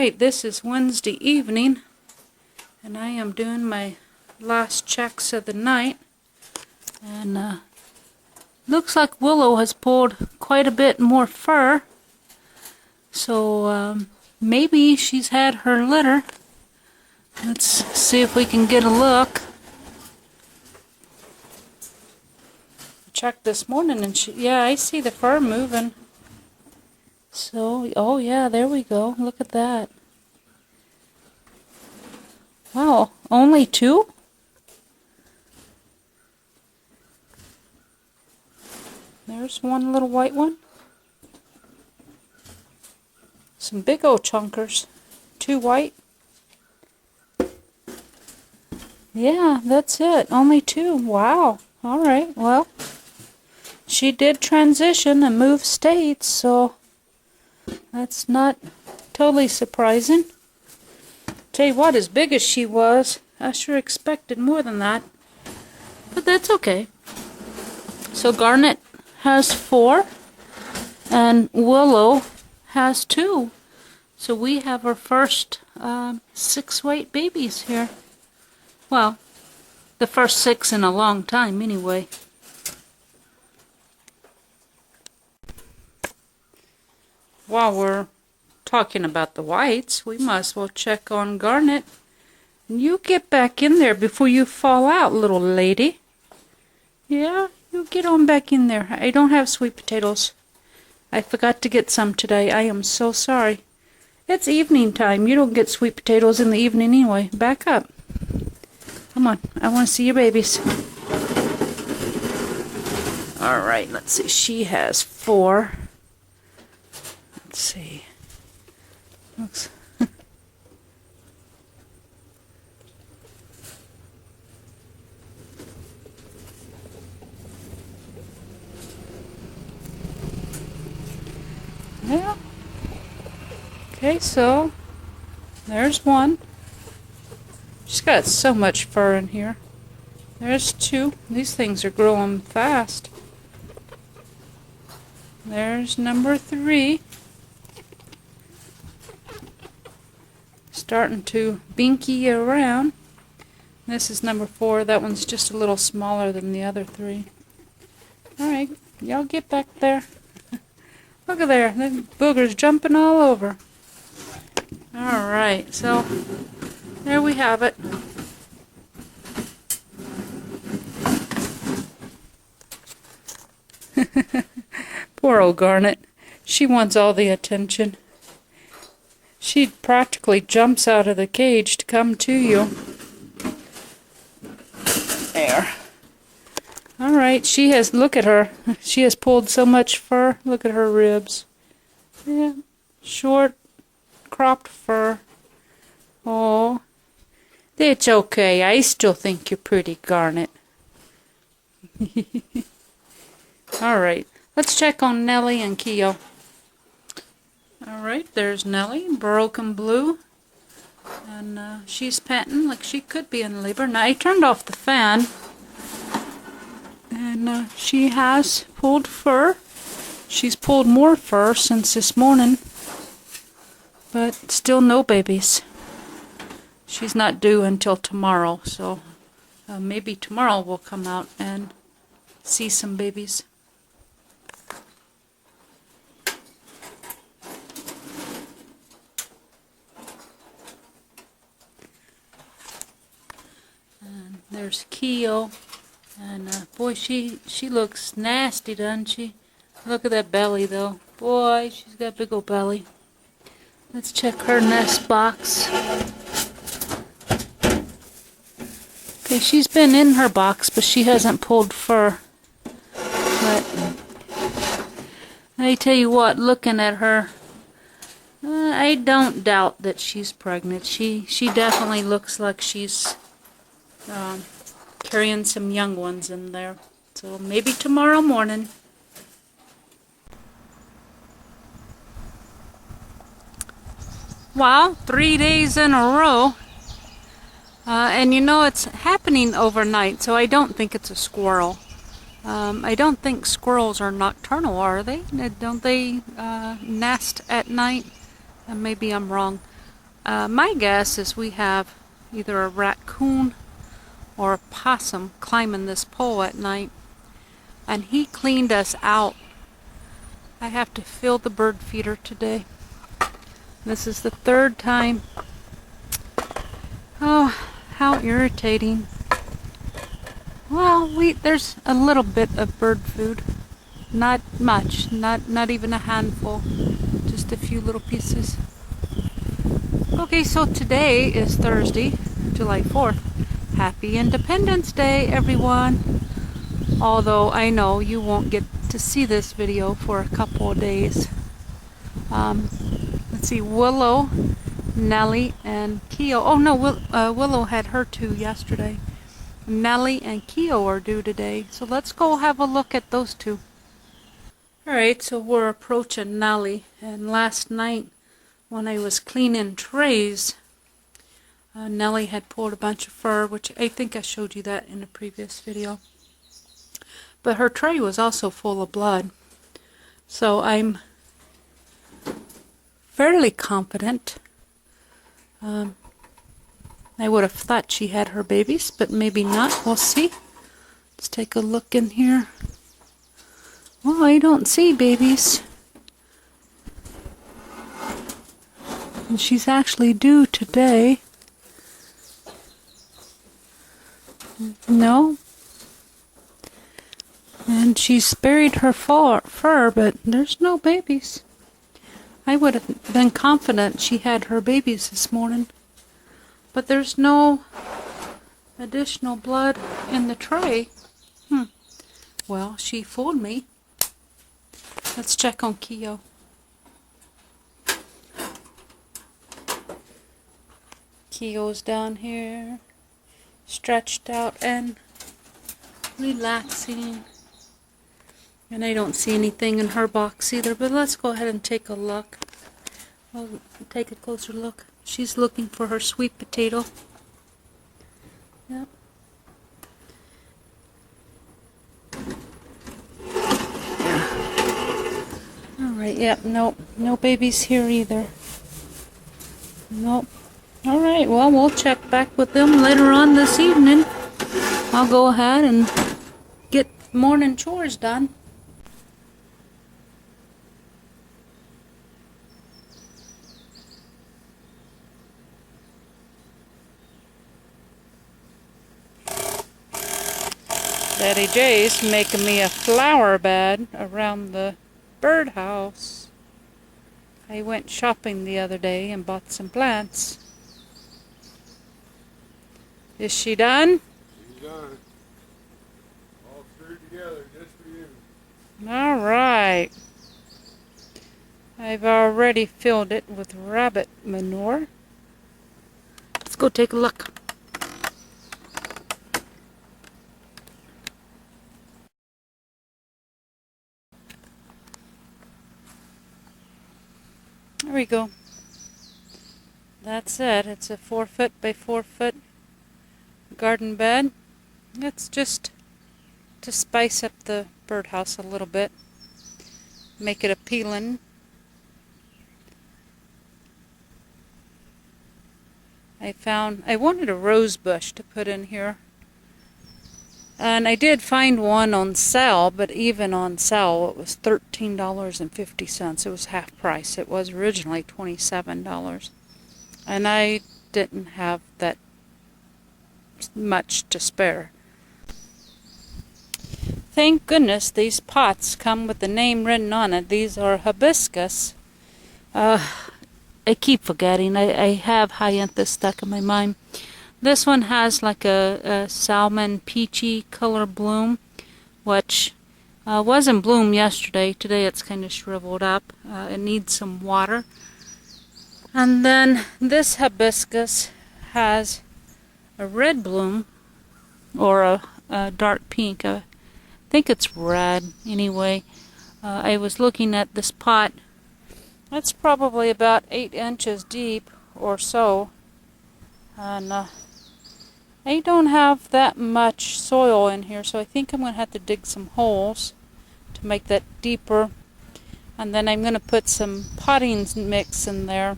Alright, this is Wednesday evening, and I am doing my last checks of the night. And looks like Willow has pulled quite a bit more fur. So maybe she's had her litter. Let's see if we can get a look. Checked this morning and yeah, I see the fur moving. So, oh yeah, there we go. Look at that. Wow, only 2? There's one little white one. Some big old chunkers. 2 white. Yeah, that's it. Only 2. Wow. Alright, well, she did transition and move states, so that's not totally surprising. Tell you what, as big as she was, I sure expected more than that. But that's okay. So Garnet has 4, and Willow has 2. So we have our first 6 white babies here. Well, the first 6 in a long time anyway. While we're talking about the whites, we might as well check on Garnet. You get back in there before you fall out, little lady. Yeah, you get on back in there. I don't have sweet potatoes. I forgot to get some today. I am so sorry. It's evening time. You don't get sweet potatoes in the evening anyway. Back up. Come on. I want to see your babies. Alright, let's see. She has 4. Let's see. Looks yeah. Okay, so there's 1. She's got so much fur in here. There's 2. These things are growing fast. There's number 3. Starting to binky around. This is number 4. That one's just a little smaller than the other 3. Alright, y'all get back there. Look at there, the booger's jumping all over. Alright, so there we have it. Poor old Garnet. She wants all the attention. She practically jumps out of the cage to come to you. There. Alright, she has, look at her. She has pulled so much fur. Look at her ribs. Yeah, short, cropped fur. Oh, it's okay. I still think you're pretty, Garnet. Alright, let's check on Nellie and Keo. Alright, there's Nellie, broken blue. And she's panting like she could be in labor. Now, I turned off the fan. And she has pulled fur. She's pulled more fur since this morning. But still no babies. She's not due until tomorrow, so maybe tomorrow we'll come out and see some babies. And there's Keo. And boy, she looks nasty, doesn't she? Look at that belly, though. Boy, she's got a big old belly. Let's check her nest box. Okay, she's been in her box, but she hasn't pulled fur. But I tell you what, looking at her, I don't doubt that she's pregnant. She definitely looks like she's carrying some young ones in there. So maybe tomorrow morning. Wow, 3 days in a row. And you know, it's happening overnight, so I don't think it's a squirrel. I don't think squirrels are nocturnal, are they? Don't they nest at night? Maybe I'm wrong. My guess is we have either a raccoon or a possum climbing this pole at night, and he cleaned us out. I have to fill the bird feeder today. This is the third time. Oh, how irritating. Well, there's a little bit of bird food. Not much, not even a handful. Just a few little pieces. Okay, so today is Thursday, July 4th. Happy Independence Day, everyone. Although I know you won't get to see this video for a couple of days. Let's see, Willow, Nellie, and Keo. Oh no, Willow had her two yesterday. Nellie and Keo are due today, so let's go have a look at those two. Alright, so we're approaching Nellie, and last night when I was cleaning trays, Nellie had pulled a bunch of fur, which I think I showed you that in a previous video. But her tray was also full of blood, so I'm fairly confident. I would have thought she had her babies, but maybe not. We'll see. Let's take a look in here. Well, I don't see babies. And she's actually due today. No. And she's buried her fur, but there's no babies. I would have been confident she had her babies this morning. But there's no additional blood in the tray. Well, she fooled me. Let's check on Keo. Keo's down here, stretched out and relaxing. And I don't see anything in her box either, but let's go ahead and take a look. We'll take a closer look. She's looking for her sweet potato. Yep. Alright, yep, nope. No babies here either. Nope. Alright, well, we'll check back with them later on this evening. I'll go ahead and get morning chores done. Daddy Jay's making me a flower bed around the birdhouse. I went shopping the other day and bought some plants. Is she done? She's done. All screwed together just for you. Alright. I've already filled it with rabbit manure. Let's go take a look. There we go. That's it. It's a 4 foot by 4 foot garden bed. It's just to spice up the birdhouse a little bit. Make it appealing. I wanted a rose bush to put in here. And I did find one on sale, but even on sale it was $13.50. It was half price. It was originally $27. And I didn't have that much to spare. Thank goodness these pots come with the name written on it. These are Hibiscus. I keep forgetting. I have hyacinthus stuck in my mind. This one has like a salmon peachy color bloom, which was in bloom yesterday. Today it's kind of shriveled up. It needs some water. And then this hibiscus has a red bloom, or a dark pink. I think it's red anyway. I was looking at this pot. It's probably about 8 inches deep or so. And I don't have that much soil in here, so I think I'm going to have to dig some holes to make that deeper. And then I'm going to put some potting mix in there.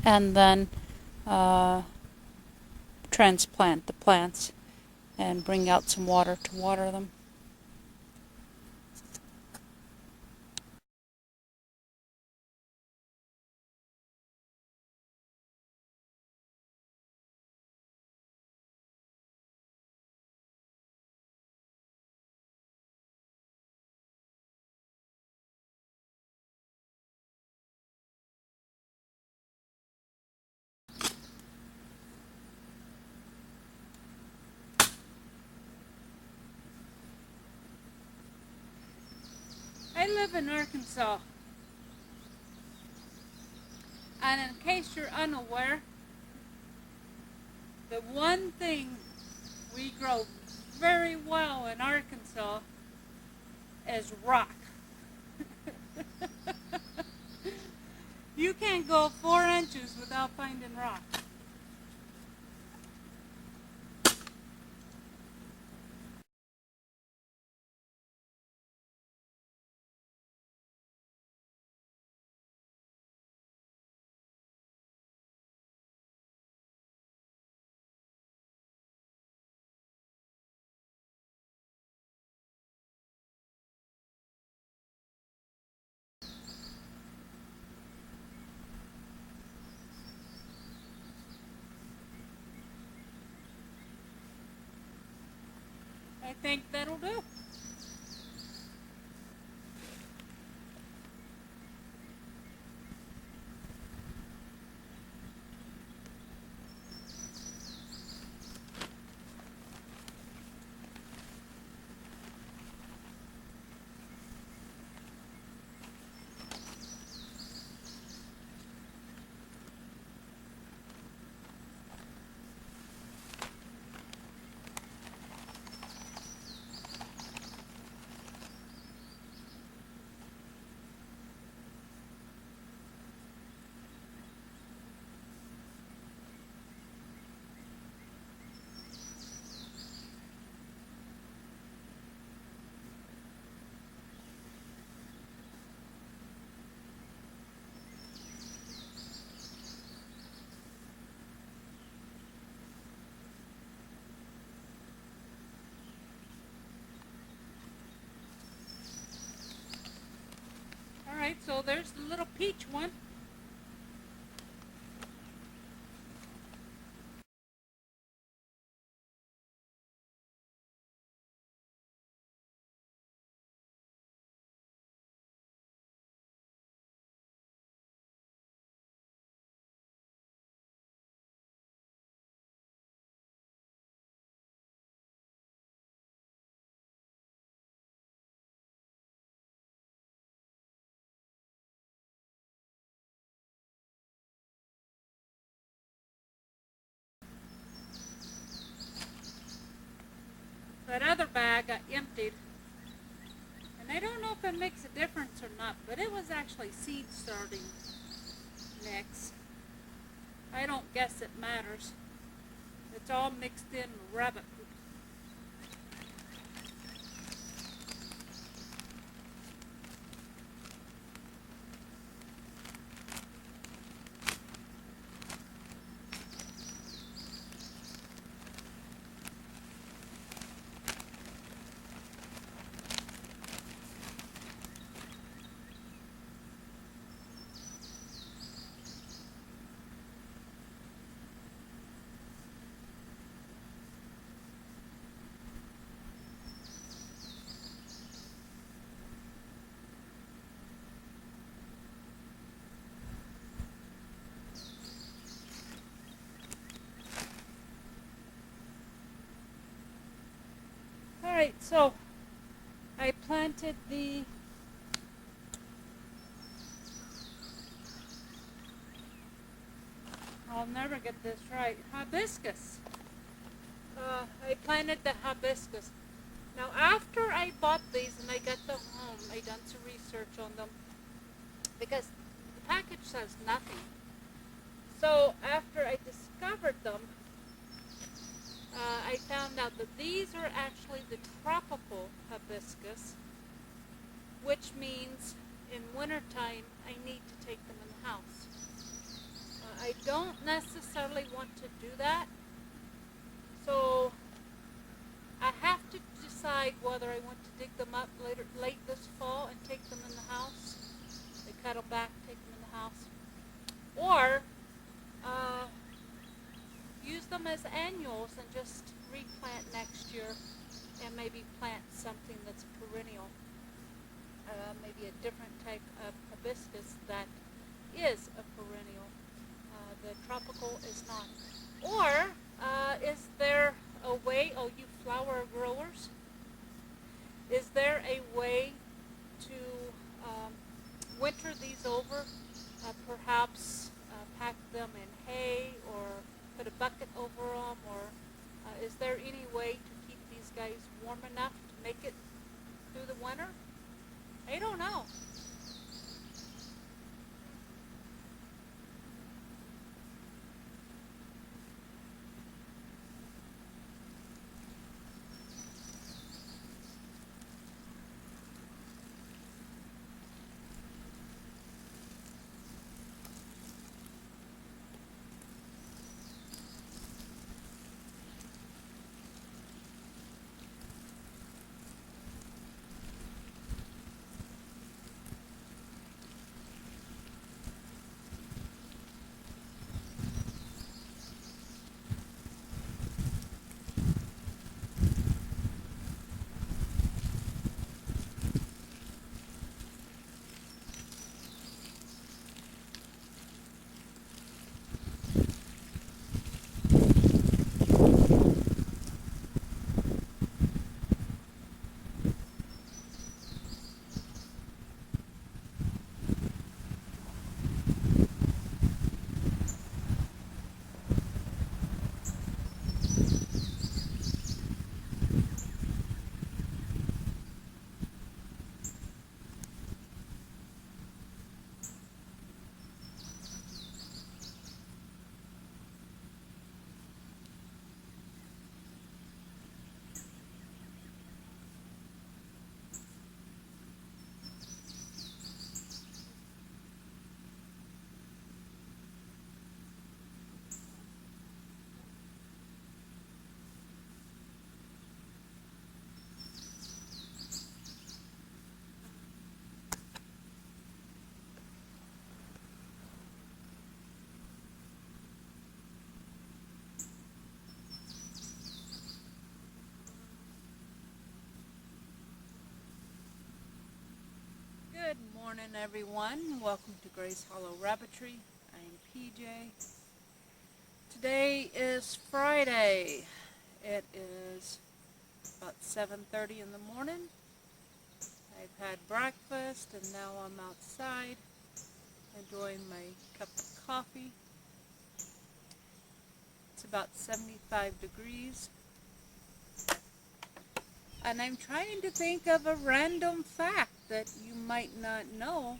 and then transplant the plants and bring out some water to water them. I live in Arkansas, and in case you're unaware, the one thing we grow very well in Arkansas is rock. You can't go 4 inches without finding rock. I think that'll do. Alright, so there's the little peach one. That other bag got emptied, and I don't know if it makes a difference or not, but it was actually seed starting mix. I don't guess it matters. It's all mixed in rabbit poop. Alright, so I planted the I'll never get this right. Hibiscus. I planted the hibiscus. Now after I bought these and I got them home, I done some research on them because the package says nothing. So after I discovered them, I found out that these are actually the tropical hibiscus, which means in wintertime I need to take them in the house. I don't necessarily want to do that. So I have to decide whether I want to dig them up late this fall and take them in the house. They cut them back, take them in the house. Or use them as annuals and just replant next year and maybe plant something that's perennial. Maybe a different type of hibiscus that is a perennial. The tropical is not. Or is there a way, oh you flower growers, is there a way to winter these over, perhaps pack them in hay or put a bucket over them, or is there any way to keep these guys warm enough to make it through the winter? I don't know. Good morning, everyone. Welcome to Grace Hollow Rabbitry. I am PJ. Today is Friday. It is about 7:30 in the morning. I've had breakfast and now I'm outside enjoying my cup of coffee. It's about 75 degrees. And I'm trying to think of a random fact that you might not know.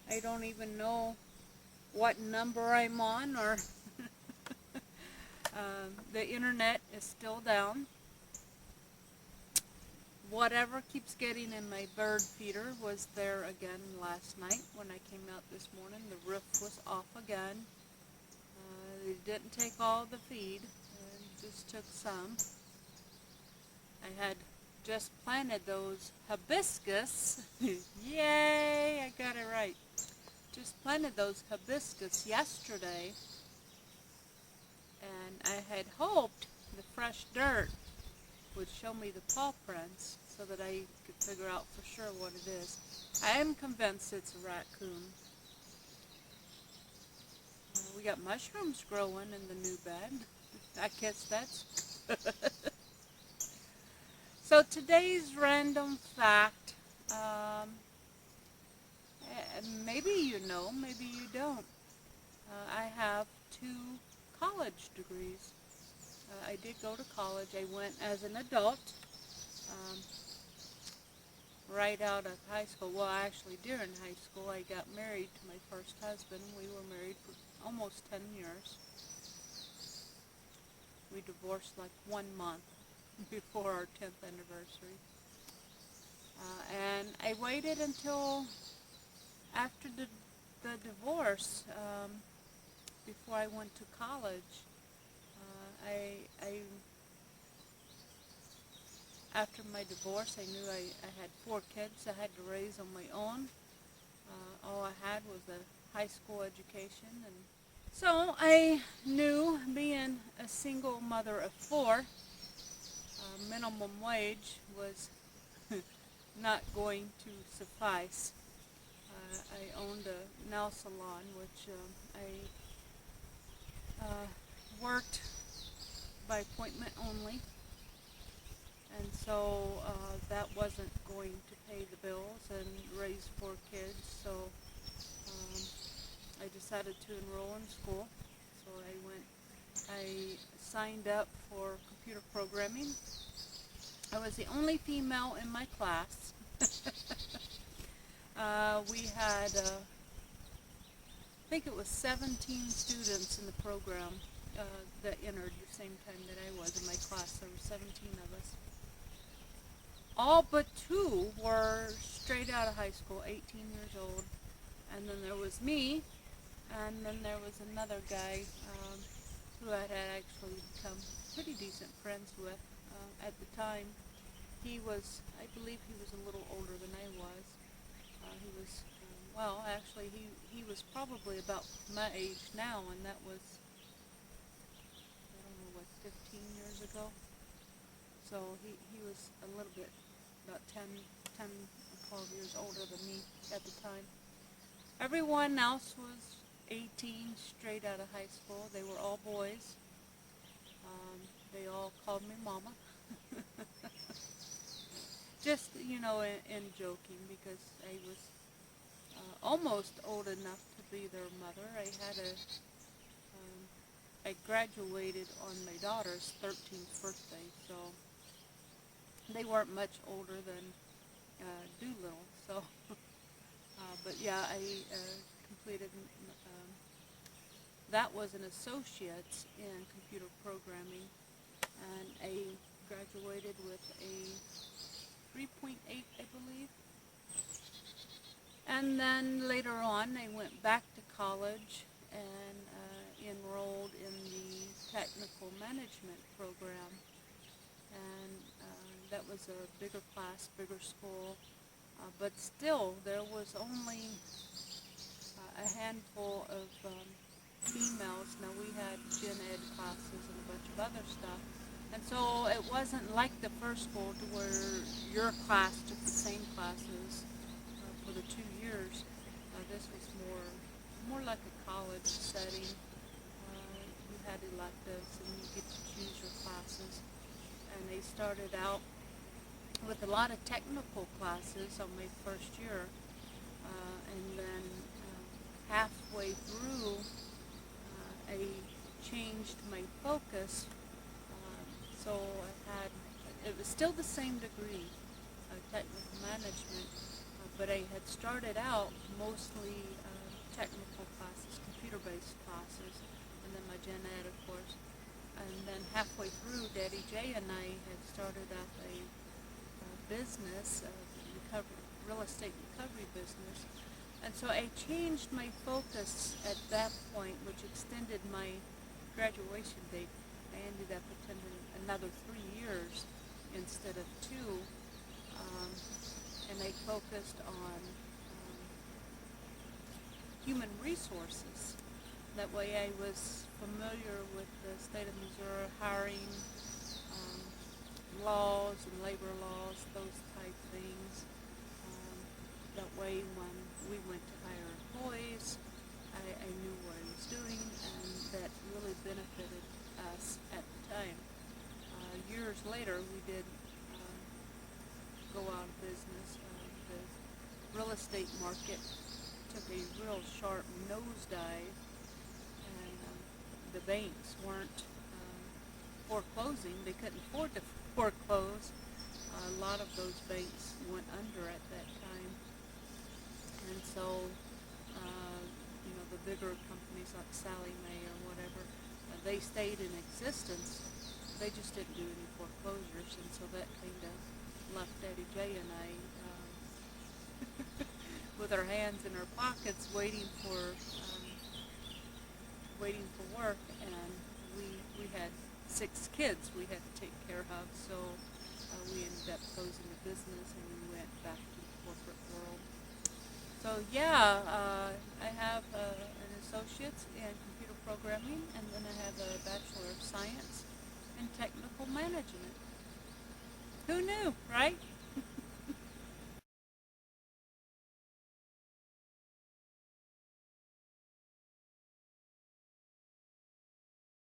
I don't even know what number I'm on, or the internet is still down. Whatever keeps getting in my bird feeder was there again last night when I came out this morning. The roof was off again. They didn't take all the feed. Just took some. I had just planted those hibiscus. Yay, I got it right. Just planted those hibiscus yesterday, and I had hoped the fresh dirt would show me the paw prints so that I could figure out for sure what it is. I am convinced it's a raccoon. We got mushrooms growing in the new bed. I guess that's... So today's random fact, maybe you know, maybe you don't. I have 2 college degrees. I did go to college. I went as an adult, right out of high school. Well, actually during high school I got married to my first husband. We were married for almost 10 years. We divorced like 1 month before our 10th anniversary. And I waited until after the divorce, before I went to college, I after my divorce, I knew I had 4 kids I had to raise on my own. All I had was a high school education, and so I knew, being a single mother of 4, minimum wage was not going to suffice. I owned a nail salon, which I worked by appointment only, and so that wasn't going to pay the bills and raise 4 kids, so I decided to enroll in school. So I signed up for computer programming. I was the only female in my class. We had, I think it was 17 students in the program that entered the same time that I was in my class. There were 17 of us. All but 2 were straight out of high school, 18 years old. And then there was me, and then there was another guy who I had actually become pretty decent friends with at the time. He was, I believe he was a little older than I was. He was, well, actually he was probably about my age now, and that was, I don't know, what, 15 years ago? So he was a little bit, about 10 or 12 years older than me at the time. Everyone else was 18, straight out of high school. They were all boys. They all called me Mama. Just, you know, in joking, because I was almost old enough to be their mother. I graduated on my daughter's 13th birthday, so they weren't much older than Doolittle. So, but yeah, I completed. That was an associate's in computer programming, and I graduated with a 3.8, I believe. And then later on, I went back to college and enrolled in the technical management program. And that was a bigger class, bigger school. But still, there was only a handful of females. Now, we had gen ed classes and a bunch of other stuff. And so it wasn't like the first school to where your class took the same classes for the 2 years. This was more like a college setting. You had electives and you get to choose your classes. And they started out with a lot of technical classes on my first year. And then halfway through, I changed my focus. So it was still the same degree, technical management, but I had started out mostly technical classes, computer-based classes, and then my gen ed, of course. And then halfway through, Daddy J and I had started up a business, real estate recovery business. And so I changed my focus at that point, which extended my graduation date. I ended up attending another 3 years instead of 2, and I focused on human resources. That way I was familiar with the state of Missouri hiring laws and labor laws, those type things. That way when we went to hire employees, I knew what I was doing, and that really benefited us at the time. Years later, we did go out of business. The real estate market took a real sharp nosedive, and the banks weren't foreclosing. They couldn't afford to foreclose. A lot of those banks went under at that time, and so the bigger companies like Sallie Mae or whatever, they stayed in existence. They just didn't do any foreclosures, and so that kind of left Daddy J and I with our hands in our pockets waiting for work, and we had 6 kids we had to take care of, so we ended up closing the business and we went back to the corporate world. So yeah, I have an associate's in computer programming, and then I have a Bachelor of Science in Technical Management. Who knew, right?